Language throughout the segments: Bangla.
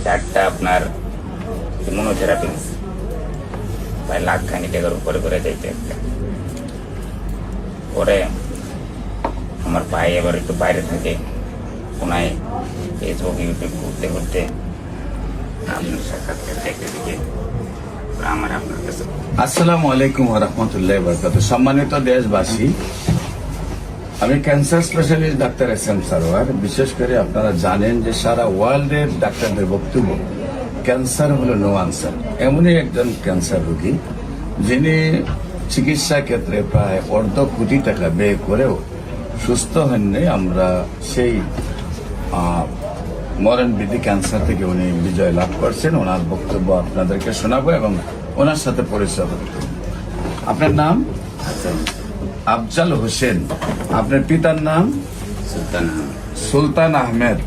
4টা আপনার ইমিউনোথেরাপি প্রায় লাখ খানি টাকার উপরে করে যাইতে একটা। পরে আমার ভাই এবার একটু বাইরে থাকে, কোনায় ফেসবুক ইউটিউব ঘুরতে ঘুরতে আপনার সাক্ষাৎকার দেখতে দেখে আমার আপনার কাছে। আসসালামু আলাইকুম ওয়া রাহমাতুল্লাহি ওয়া বারাকাতুহু। সম্মানিত দেশবাসী, আমি cancer specialist doctor SM. Sarwar. বিশেষ করে আপনারা জানেন যে সারা ওয়ার্ল্ডের ডাক্তারদের বক্তব্য ক্যান্সার হলো নো আনসার। এমনই একজন ক্যান্সার রোগী যিনি চিকিৎসা ক্ষেত্রে প্রায় অর্ধ কোটি টাকা ব্যয় করেও সুস্থ হননি। আমরা সেই মরণ বিধি ক্যান্সার থেকে উনি বিজয় লাভ করছেন। ওনার বক্তব্য আপনাদেরকে শোনাবো এবং ওনার সাথে পরিচয় করব। আপনার নাম? আফজাল হোসেন। আপনার পিতার নাম? সুলতান আহমেদ।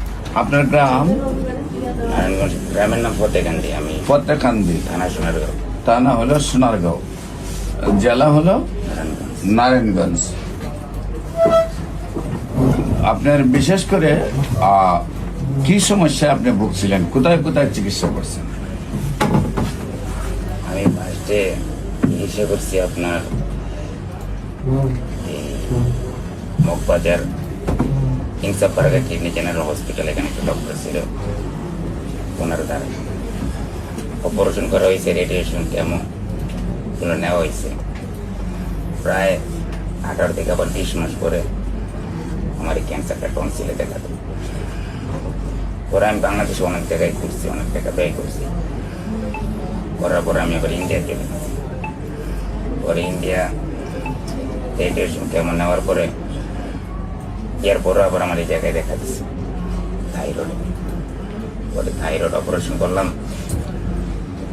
আপনার গ্রাম? নারায়ণগঞ্জ। গ্রামের নাম ফতেকান্দি। আমি ফতেকান্দি। থানা সোনারগাঁও। থানা হলো সোনারগাঁও, জেলা হলো নারায়ণগঞ্জ। আপনার বিশেষ করে কি সমস্যায় আপনি ভুগছিলেন? কোথায় কোথায় চিকিৎসা করছেন? আমি ফার্স্টে চিকিৎসা করছি আপনার মগবাজার ইনসাফারাগা কিডনি জেনারেল হসপিটাল। এখানে একটা ডক্টর ছিল, ওনার দ্বারা অপারেশন করা হয়েছে, রেডিয়েশন কেমো এগুলো নেওয়া হয়েছে। প্রায় 18 থেকে আবার 20 মাস পরে আমার এই ক্যান্সারটা টনসিলে দেখা দেয়। পরে আমি বাংলাদেশে অনেক জায়গায় ঘুরছি, অনেক টাকা ব্যয় করছি। করার পরে আমি আবার ইন্ডিয়া চলে গেছি। পরে ইন্ডিয়া রেডিয়েশন কেমন নেওয়ার পরে এরপরে আবার আমার এই জায়গায় দেখা দিচ্ছে থাইরয়েড। পরে থাইরয়েড অপারেশন করলাম।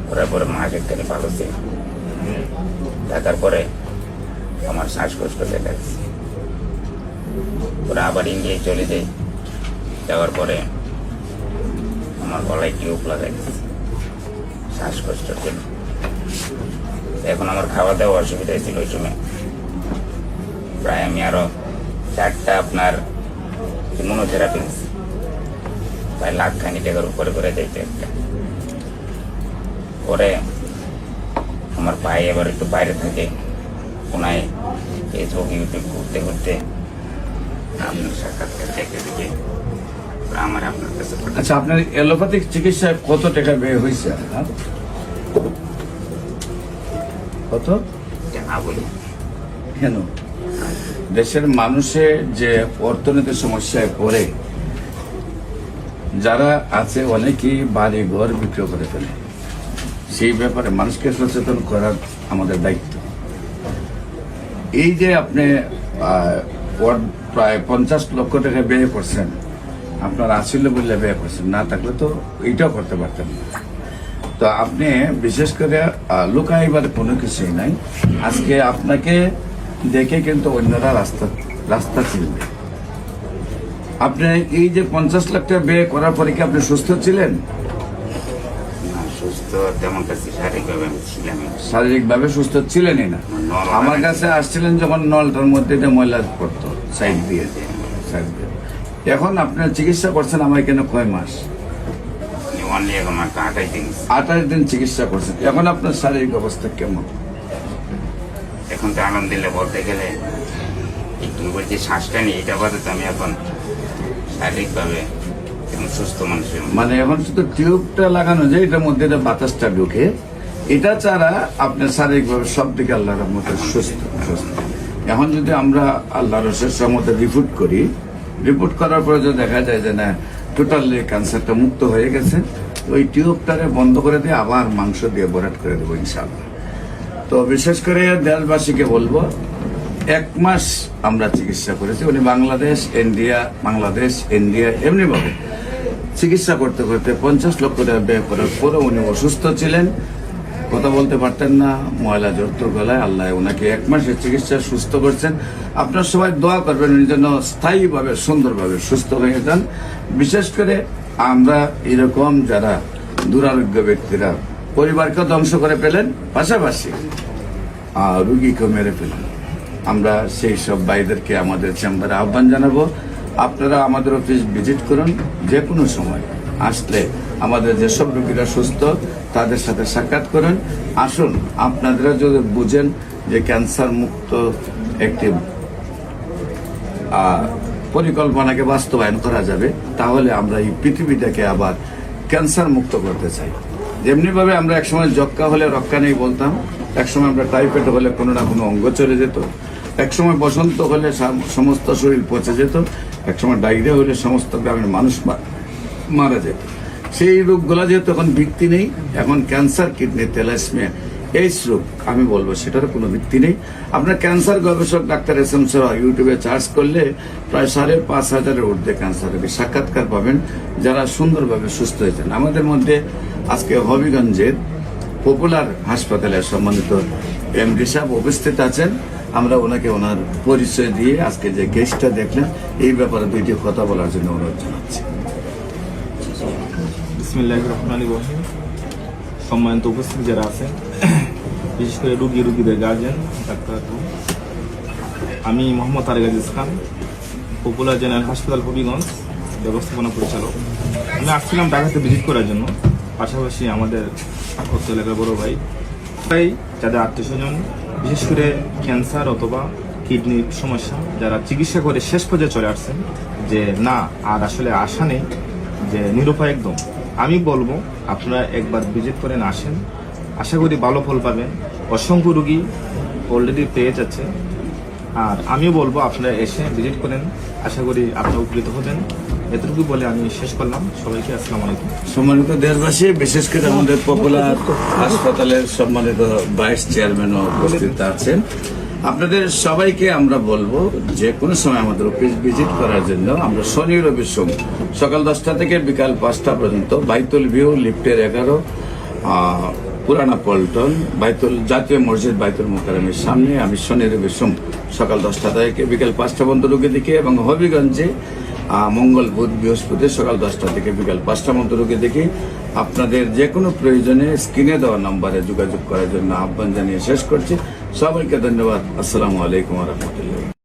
করার পরে মাস একখানি ভালো ছিল। দেখার পরে আমার শ্বাসকষ্ট দেখা দিচ্ছে। পরে আবার ইন্ডিয়ায় চলে যাই। যাওয়ার পরে আমার গলায় টিউব লাগাই দিচ্ছে শ্বাসকষ্টের জন্য। এখন আমার খাওয়া দাওয়া অসুবিধা ছিল ওই সময়। প্রায় আমি আরো 4টা আপনার ইমিউনোথেরাপি প্রায় লাখ খানি টাকার উপরে করে যাইতে একটা। পরে আমার ভাই এবার একটু বাইরে থাকে, কোনায় ফেসবুক ইউটিউব ঘুরতে ঘুরতে আপনার সাক্ষাৎকার দেখতে দেখে আমার আপনার কাছে। আচ্ছা, আপনার এলোপ্যাথিক চিকিৎসায় কত টাকা ব্যয় হয়েছে? কত? না বলি কেন? দেশের মানুষের যে অর্থনৈতিক সমস্যায় পড়ে, যারা আছে অনেকেই বাড়ি ঘর বিক্রি করে ফেলে। সেই ব্যাপারে মানুষকে সচেতন করার আমাদের দায়িত্ব। এই যে আপনি প্রায় 50 লক্ষ টাকা ব্যয় করছেন, আপনার আসিল বললে ব্যয় করছেন, না থাকলে তো এইটাও করতে পারতেন না। তো আপনি বিশেষ করে লুকাইবার কোনো কিছুই নাই। আজকে আপনাকে দেখে কিন্তু অন্যরা রাস্তা চিনবে। আপনি এই যে 50 লাখ টাকা ব্যয় করার পরে কি আপনি সুস্থ ছিলেন? সুস্থ তেমন কাছে শারীরিকভাবে আমি ছিলাম। শারীরিকভাবে সুস্থ ছিলেনই না। আমার কাছে আসছিলেন যখন নলটার মধ্যে যে ময়লা পড়তো সাইড দিয়ে। এখন আপনার চিকিৎসা করছেন আমার এখানে কয় মাস? অনলি এখন মাত্র 28 দিন। 28 দিন চিকিৎসা করছেন। এখন আপনার শারীরিক অবস্থা কেমন? এখন তো আলহামদুলিল্লাহ বলতে গেলে তুমি বলছি শ্বাসটা নিয়ে এটা বাদে তো আমি এখন শারীরিকভাবে সুস্থ মানুষ। মানে এখন শুধু টিউবটা লাগানো যায়, এটার মধ্যে বাতাসটা ঢুকে, এটা ছাড়া আপনার শারীরিকভাবে সব দিকে আল্লাহর রহমতে সুস্থ। এখন যদি আমরা আল্লাহর রহমতে রিপোর্ট করার পরে যদি দেখা যায় যে না টোটালি ক্যান্সারটা মুক্ত হয়ে গেছে, ওই টিউবটারে বন্ধ করে দিয়ে আবার মাংস দিয়ে ভরাট করে দেবো ইনশাআল্লাহ। তো বিশেষ করে দেশবাসীকে বলবো, 1 মাস আমরা চিকিৎসা করেছি। উনি বাংলাদেশ ইন্ডিয়া এমনি ভাবে চিকিৎসা করতে করতে 50 লক্ষ টাকা ব্যয় করার পরে উনি অসুস্থ ছিলেন, কথা বলতে পারতেন না, ময়লা জড়ত গলায়। আল্লাহ ওনাকে 1 মাসের চিকিৎসা সুস্থ করছেন। আপনার সবাই দোয়া করবেন উনি যেন স্থায়ীভাবে সুন্দরভাবে সুস্থ হয়ে যান। বিশেষ করে আমরা এরকম যারা দুরারোগ্য ব্যক্তিরা পরিবারকে ধ্বংস করে ফেলেন, পাশাপাশি রুগীকেও মেরে ফেলেন, আমরা সেই সব ভাইদেরকে আমাদের চেম্বারে আহ্বান জানাবো। আপনারা আমাদের অফিস ভিজিট করুন, যে কোনো সময় আসলে আমাদের যেসব রোগীরা সুস্থ তাদের সাথে সাক্ষাৎ করেন। আসুন, আপনারা যদি বুঝেন যে ক্যান্সার মুক্ত একটি পরিকল্পনাকে বাস্তবায়ন করা যাবে, তাহলে আমরা এই পৃথিবীটাকে আবার ক্যান্সার মুক্ত করতে চাই। যেমনি ভাবে আমরা একসময় যক্কা হলে রক্ষা নেই বলতাম, একসময় আমরা টাইফয়েড হলে কোনো না কোনো অঙ্গ চলে যেত, একসময় বসন্ত হলে সমস্ত শরীর পচে যেত, একসময় ডায়রিয়া হলে সমস্ত গ্রামের মানুষ মারা যেত। সেই রোগগুলা যেহেতু এখন ভিত্তি নেই, এখন ক্যান্সার, কিডনি, থ্যালাসেমিয়া, এইডস রোগ, আমি বলবো সেটার কোনো ভিত্তি নেই। আপনার ক্যান্সার গবেষক ডাক্তার এস.এম. সরোয়ার ইউটিউবে সার্চ করলে প্রায় 5,500-এর ঊর্ধ্বে ক্যান্সার রোগী সাক্ষাৎকার পাবেন, যারা সুন্দরভাবে সুস্থ হয়েছেন। আমাদের মধ্যে আজকে হবিগঞ্জের পপুলার হাসপাতালের সম্মানিত এমডি সাহেব উপস্থিত আছেন। আমরা ওনাকে ওনার পরিচয় দিয়ে আজকে যে কেসটা দেখলেন এই ব্যাপারে দুইটি কথা বলার জন্য অনুরোধ জানাচ্ছি। বিসমিল্লাহির রহমানির রহিম। সম্মানিত উপস্থিত যারা আছেন, বিশেষ করে রুগীদের গার্জেন, ডাক্তার, আমি মোহাম্মদ তারেক আজিজ খান, পপুলার জেনারেল হাসপাতাল হবিগঞ্জ ব্যবস্থাপনা পরিচালক। আমি আসছিলাম ঢাকাতে ভিজিট করার জন্য, পাশাপাশি আমাদের অত্র এলাকার বড় ভাই যাদের আত্মীয়স্বজন বিশেষ করে ক্যান্সার অথবা কিডনির সমস্যা, যারা চিকিৎসা করে শেষ পর্যায়ে চলে আসছেন যে না আর আসলে আশা নেই, যে নিরুপায় একদম, আমি বলবো আপনারা একবার ভিজিট করেন, আসেন, আশা করি ভালো ফল পাবেন। অসংখ্য রুগী অলরেডি পেয়ে যাচ্ছে, আর আমিও বলবো আপনারা এসে ভিজিট করেন, আশা করি আপনারা উপকৃত হবেন। এতটুকু বলে আমি শেষ করলাম। সবাইকে আসসালামু আলাইকুম। সম্মানিত দেশবাসী, বিশেষ করে আমাদের পপুলার হাসপাতালের সম্মানিত ভাইস চেয়ারম্যানও উপস্থিত আছেন। আপনাদের সবাইকে আমরা বলবো যে কোনো সময় আমাদের অফিস ভিজিট করার জন্য। আমরা শনি, রবি, সোম সকাল 10টা থেকে বিকাল 5টা পর্যন্ত বাইতুল ভিউ লিফটের 11 পুরানা পল্টন বাইতুল জাতীয় মসজিদ বাইতুল মোকাররমের সামনে আমি শনি, রবি, সোম সকাল 10টা থেকে বিকাল 5টা পর্যন্ত রোগী দেখি, এবং হবিগঞ্জে মঙ্গল, বুধ, বৃহস্পতি সকাল 10টা থেকে বিকাল 5টা পর্যন্ত রোগী দেখি। আপনাদের যে কোনো প্রয়োজনে স্ক্রিনে দেওয়া নম্বরে যোগাযোগ করার জন্য আহ্বান জানিয়ে শেষ করছি। সবাইকে ধন্যবাদ। আসসালামু আলাইকুম ওয়া রাহমাতুল্লাহ।